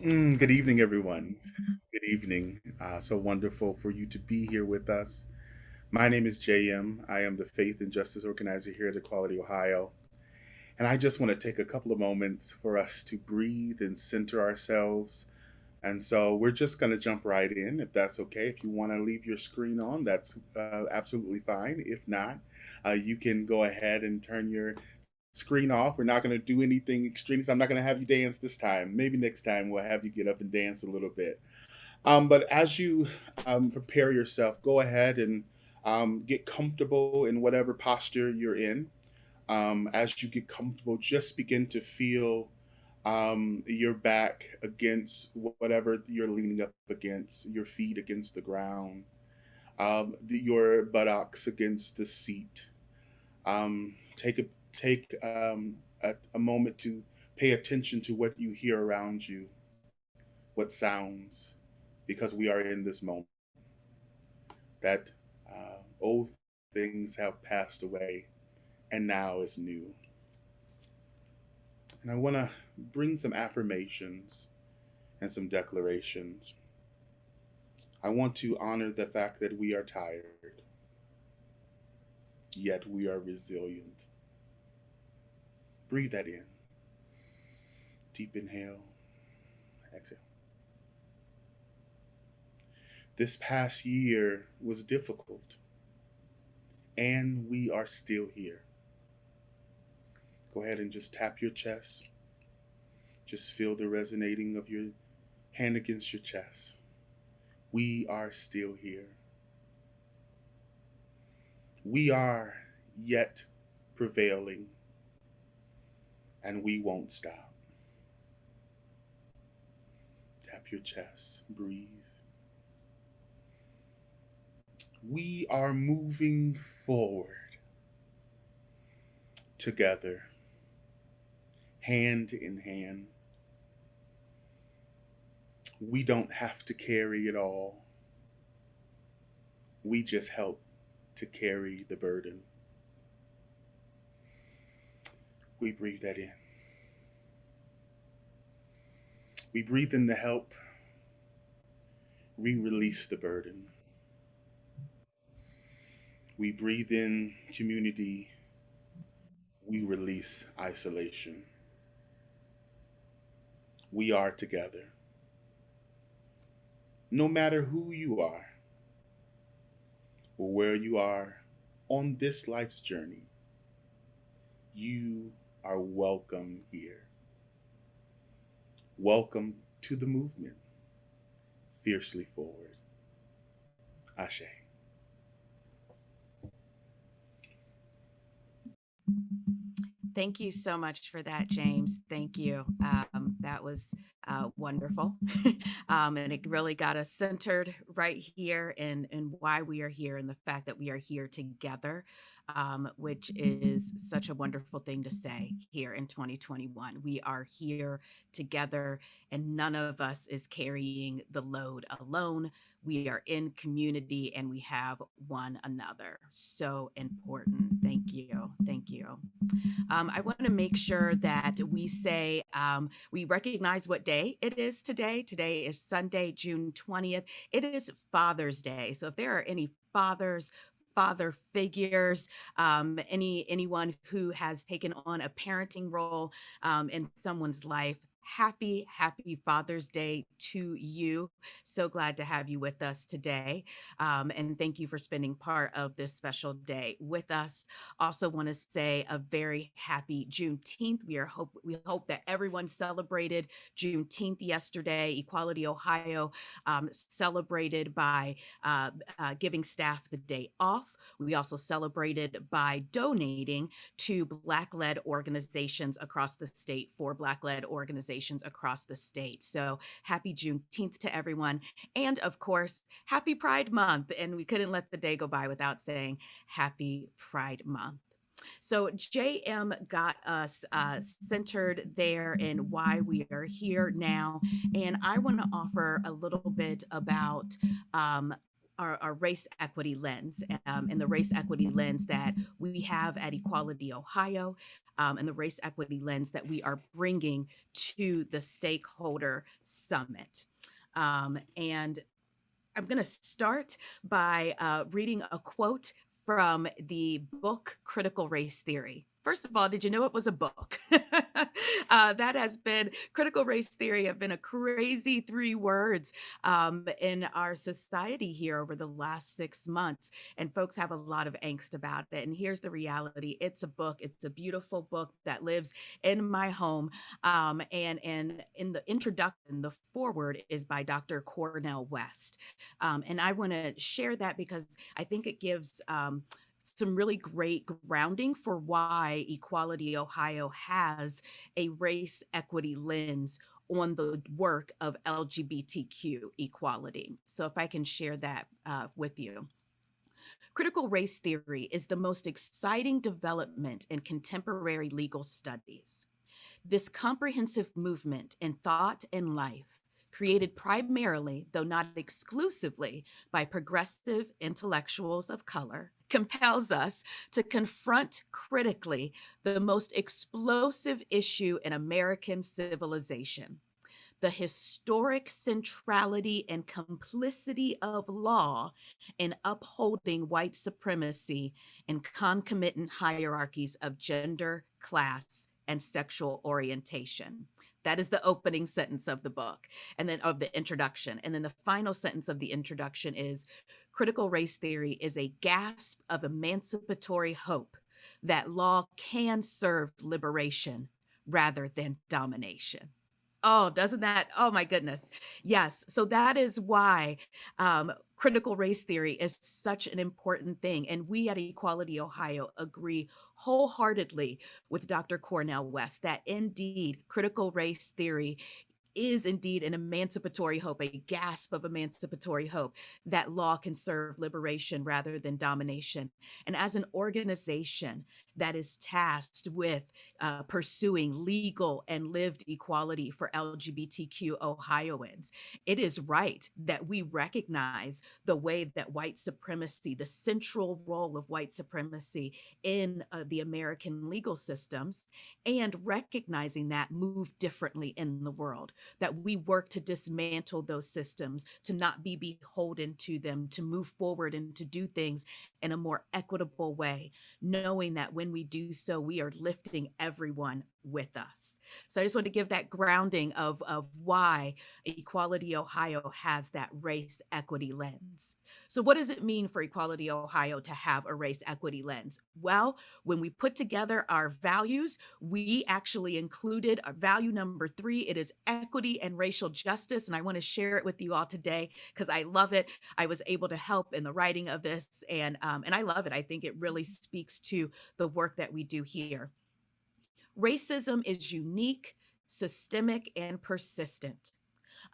Good evening, everyone. Good evening. So wonderful for you to be here with us. My name is JM. I am the Faith and Justice Organizer here at Equality, Ohio. And I just want to take a couple of moments for us to breathe and center ourselves. And so we're just going to jump right in, if that's okay. If you want to leave your screen on, that's absolutely fine. If not, you can go ahead and turn your screen off. We're not going to do anything extreme. So I'm not going to have you dance this time. Maybe next time we'll have you get up and dance a little bit. But as you prepare yourself, go ahead and get comfortable in whatever posture you're in. As you get comfortable, just begin to feel your back against whatever you're leaning up against, your feet against the ground, your buttocks against the seat. Take a moment to pay attention to what you hear around you, what sounds, because we are in this moment that old things have passed away and now is new. And I want to bring some affirmations and some declarations. I want to honor the fact that we are tired, yet we are resilient. Breathe that in. Deep inhale, exhale. This past year was difficult, and we are still here. Go ahead and just tap your chest. Just feel the resonating of your hand against your chest. We are still here. We are yet prevailing, and we won't stop. Tap your chest. Breathe. We are moving forward together, hand in hand. We don't have to carry it all. We just help to carry the burden. We breathe that in. We breathe in the help. We release the burden. We breathe in community. We release isolation. We are together. No matter who you are or where you are on this life's journey, you are welcome here. Welcome to the movement. Fiercely forward. Ashe. Thank you so much for that, James. Thank you. That was wonderful. And it really got us centered right here in why we are here and the fact that we are here together, which is such a wonderful thing to say here in 2021. We are here together, and none of us is carrying the load alone. We are in community and we have one another. So important. Thank you. Thank you. I want to make sure that we say we recognize what day it is today. Today is Sunday, June 20th. It is Father's Day. So if there are any father figures, anyone who has taken on a parenting role in someone's life, happy Father's Day to you. So glad to have you with us today. And thank you for spending part of this special day with us. Also want to say a very happy Juneteenth. We hope that everyone celebrated Juneteenth yesterday. Equality Ohio celebrated by giving staff the day off. We also celebrated by donating to Black-led organizations across the state, for Black-led organizations across the state. So happy Juneteenth to everyone. And of course, happy Pride Month. And we couldn't let the day go by without saying happy Pride Month. So JM got us centered there in why we are here now. And I want to offer a little bit about our race equity lens, and the race equity lens that we have at Equality Ohio, and the race equity lens that we are bringing to the stakeholder summit. And I'm going to start by reading a quote from the book Critical Race Theory. First of all, did you know it was a book? That has been critical race theory have been a crazy 3 words in our society here over the last 6 months, and folks have a lot of angst about it. And here's the reality: it's a book. It's a beautiful book that lives in my home. And in the introduction, the foreword is by Dr. Cornell West. And I want to share that because I think it gives some really great grounding for why Equality Ohio has a race equity lens on the work of LGBTQ equality. So, if I can share that with you. Critical race theory is the most exciting development in contemporary legal studies. This comprehensive movement in thought and life, created primarily, though not exclusively, by progressive intellectuals of color, compels us to confront critically the most explosive issue in American civilization: the historic centrality and complicity of law in upholding white supremacy and concomitant hierarchies of gender, class, and sexual orientation. That is the opening sentence of the book, and then of the introduction. And then the final sentence of the introduction is: critical race theory is a gasp of emancipatory hope that law can serve liberation rather than domination. Oh, doesn't that? Oh my goodness. Yes. So that is why critical race theory is such an important thing. And we at Equality Ohio agree wholeheartedly with Dr. Cornell West that indeed critical race theory is indeed an emancipatory hope, a gasp of emancipatory hope that law can serve liberation rather than domination. And as an organization that is tasked with pursuing legal and lived equality for LGBTQ Ohioans, it is right that we recognize the way that white supremacy, the central role of white supremacy in the American legal systems, and recognizing that move differently in the world, that we work to dismantle those systems, to not be beholden to them, to move forward and to do things in a more equitable way, knowing that when we do so, we are lifting everyone with us. So I just want to give that grounding of why Equality Ohio has that race equity lens. So what does it mean for Equality Ohio to have a race equity lens? Well, when we put together our values, we actually included value number 3. It is equity and racial justice. And I want to share it with you all today because I love it. I was able to help in the writing of this, and I love it. I think it really speaks to the work that we do here. Racism is unique, systemic, and persistent.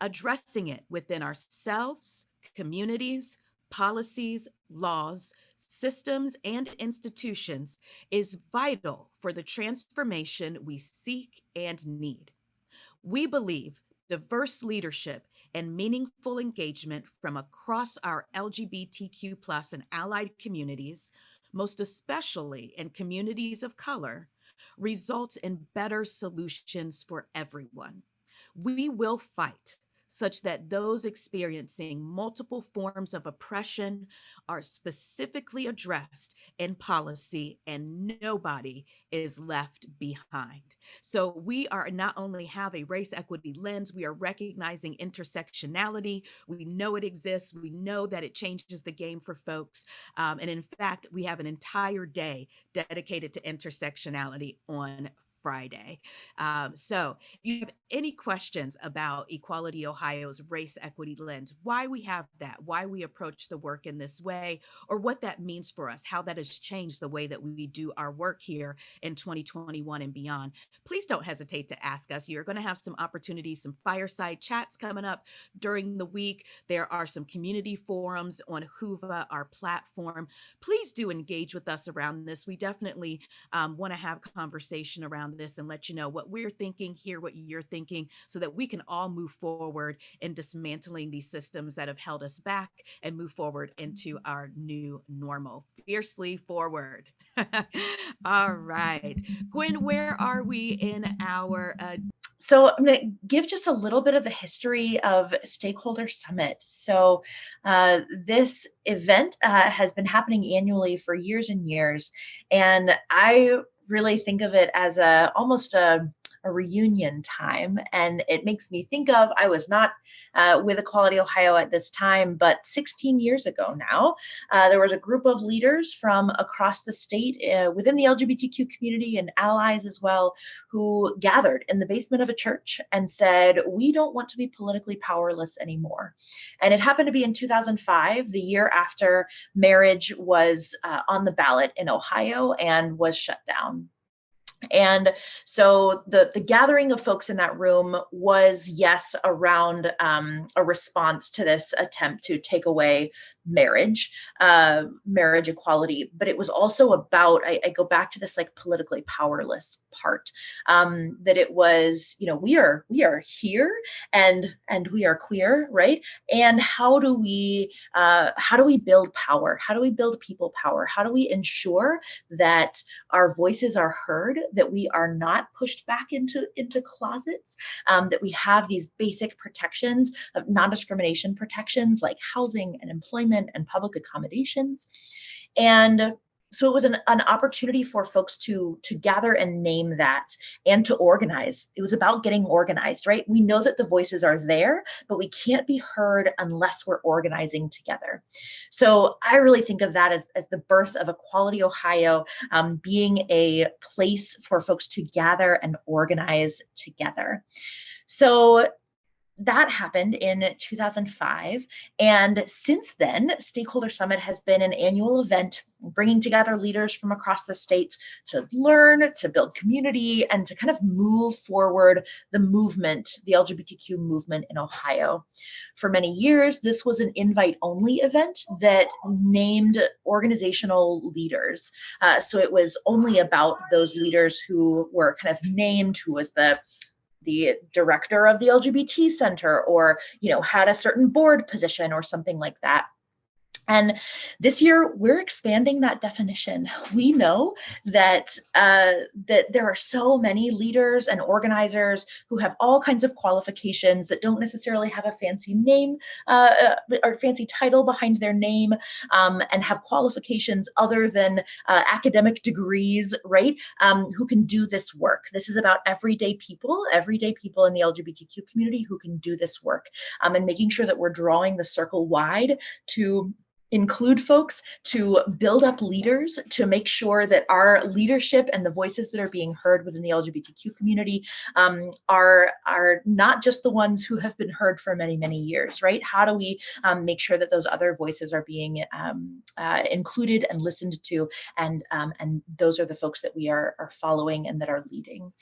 Addressing it within ourselves, communities, policies, laws, systems, and institutions is vital for the transformation we seek and need. We believe diverse leadership and meaningful engagement from across our LGBTQ plus and allied communities, most especially in communities of color, results in better solutions for everyone. We will fight such that those experiencing multiple forms of oppression are specifically addressed in policy and nobody is left behind. So we are not only have a race equity lens, we are recognizing intersectionality. We know it exists. We know that it changes the game for folks. And in fact, we have an entire day dedicated to intersectionality on Friday. So if you have any questions about Equality Ohio's race equity lens, why we have that, why we approach the work in this way, or what that means for us, how that has changed the way that we do our work here in 2021 and beyond, please don't hesitate to ask us. You're going to have some opportunities, some fireside chats coming up during the week. There are some community forums on Whova, our platform. Please do engage with us around this. We definitely want to have conversation around on this and let you know what we're thinking, hear what you're thinking, so that we can all move forward in dismantling these systems that have held us back and move forward into our new normal. Fiercely forward. All right. Gwen, where are we in our So I'm going to give just a little bit of the history of Stakeholder Summit. So this event has been happening annually for years and years, and I really think of it as almost a reunion time. And it makes me think of, I was not with Equality Ohio at this time, but 16 years ago now, there was a group of leaders from across the state within the LGBTQ community and allies as well, who gathered in the basement of a church and said, we don't want to be politically powerless anymore. And it happened to be in 2005, the year after marriage was on the ballot in Ohio and was shut down. And so the gathering of folks in that room was, yes, around a response to this attempt to take away marriage equality, but it was also about, I go back to this like politically powerless part, that it was, we are here and we are queer, right? And how do we build power? How do we build people power? How do we ensure that our voices are heard, that we are not pushed back into closets, that we have these basic protections of non-discrimination protections like housing and employment and public accommodations. And so it was an opportunity for folks to gather and name that and to organize. It was about getting organized, right? We know that the voices are there, but we can't be heard unless we're organizing together. So I really think of that as the birth of Equality Ohio, being a place for folks to gather and organize together. So that happened in 2005. And since then, Stakeholder Summit has been an annual event bringing together leaders from across the state to learn, to build community, and to kind of move forward the movement, the LGBTQ movement in Ohio. For many years, this was an invite-only event that named organizational leaders. So it was only about those leaders who were kind of named, who was the director of the LGBT center, or had a certain board position or something like that. And this year, we're expanding that definition. We know that that there are so many leaders and organizers who have all kinds of qualifications that don't necessarily have a fancy name or fancy title behind their name, and have qualifications other than academic degrees, right? Who can do this work. This is about everyday people in the LGBTQ community who can do this work, and making sure that we're drawing the circle wide to include folks, to build up leaders, to make sure that our leadership and the voices that are being heard within the LGBTQ community are not just the ones who have been heard for many, many years, right? How do we make sure that those other voices are being included and listened to, and those are the folks that we are following and that are leading.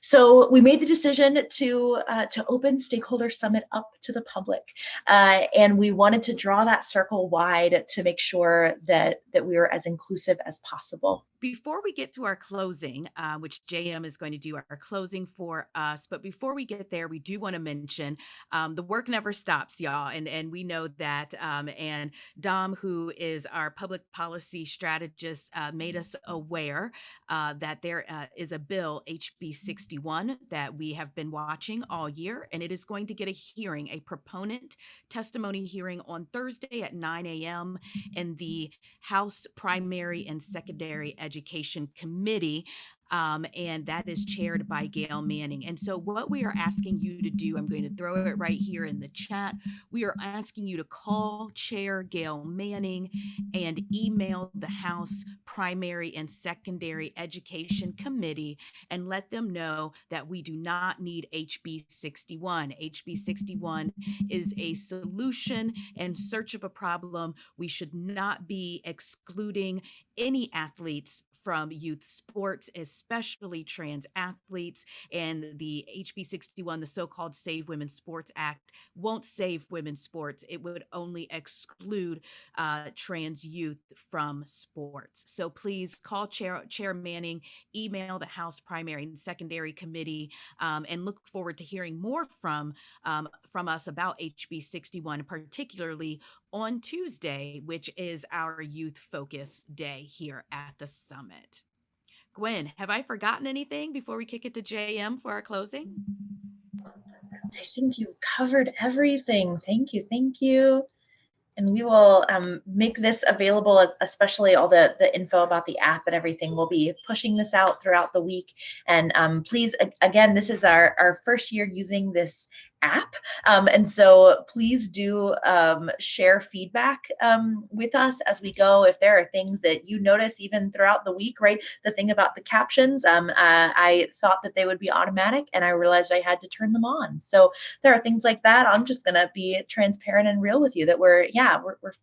So we made the decision to open Stakeholder Summit up to the public, and we wanted to draw that circle wide to make sure that we were as inclusive as possible. Before we get to our closing, which JM is going to do our closing for us, but before we get there, we do want to mention the work never stops, y'all, and we know that. And Dom, who is our public policy strategist, made us aware that there is a bill, HB 61, that we have been watching all year, and it is going to get a hearing, a proponent testimony hearing on Thursday at 9 a.m. in the House Primary and Secondary Education Committee. And that is chaired by Gail Manning. And so what we are asking you to do, I'm going to throw it right here in the chat. We are asking you to call Chair Gail Manning and email the House Primary and Secondary Education Committee and let them know that we do not need HB 61. HB 61 is a solution in search of a problem. We should not be excluding any athletes from youth sports, especially trans athletes. And the HB 61, the so-called Save Women's Sports Act, won't save women's sports. It would only exclude trans youth from sports. So please call Chair Manning, email the House Primary and Secondary Committee, and look forward to hearing more from us about HB 61, particularly on Tuesday, which is our youth focus day here at the summit. Gwen, have I forgotten anything before we kick it to JM for our closing? I think you covered everything. Thank you. Thank you. And we will make this available, especially all the info about the app and everything. We'll be pushing this out throughout the week. And please, again, this is our first year using this app. And so please do share feedback with us as we go. If there are things that you notice even throughout the week, right? The thing about the captions, I thought that they would be automatic and I realized I had to turn them on. So there are things like that. I'm just going to be transparent and real with you that we're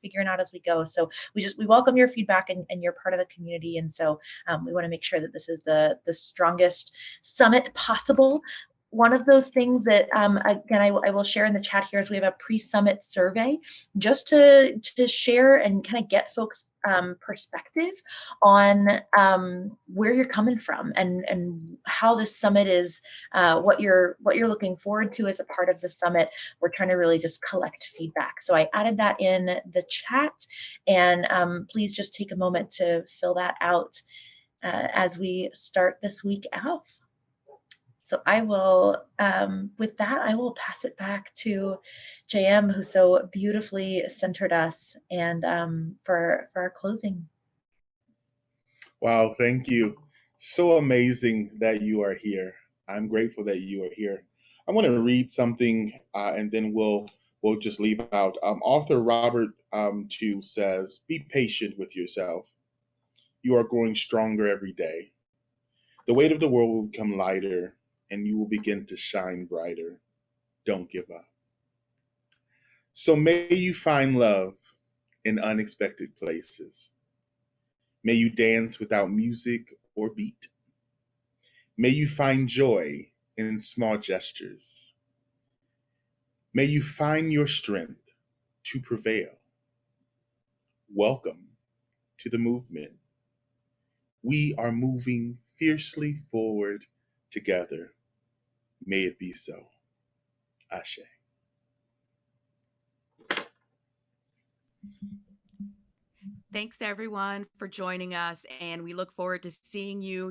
figuring out as we go. So we welcome your feedback and you're part of the community. And so we want to make sure that this is the strongest summit possible. One of those things that, again, I will share in the chat here is we have a pre-summit survey just to share and kind of get folks' perspective on where you're coming from and how this summit is, what you're looking forward to as a part of the summit. We're trying to really just collect feedback. So I added that in the chat, and please just take a moment to fill that out as we start this week out. So I will, with that, I will pass it back to JM, who so beautifully centered us, and for our closing. Wow, thank you. So amazing that you are here. I'm grateful that you are here. I want to read something, and then we'll just leave out. Author Robert Tew says, "Be patient with yourself. You are growing stronger every day. The weight of the world will become lighter, and you will begin to shine brighter. Don't give up." So may you find love in unexpected places. May you dance without music or beat. May you find joy in small gestures. May you find your strength to prevail. Welcome to the movement. We are moving fiercely forward together. May it be so. Ashe. Thanks everyone for joining us, and we look forward to seeing you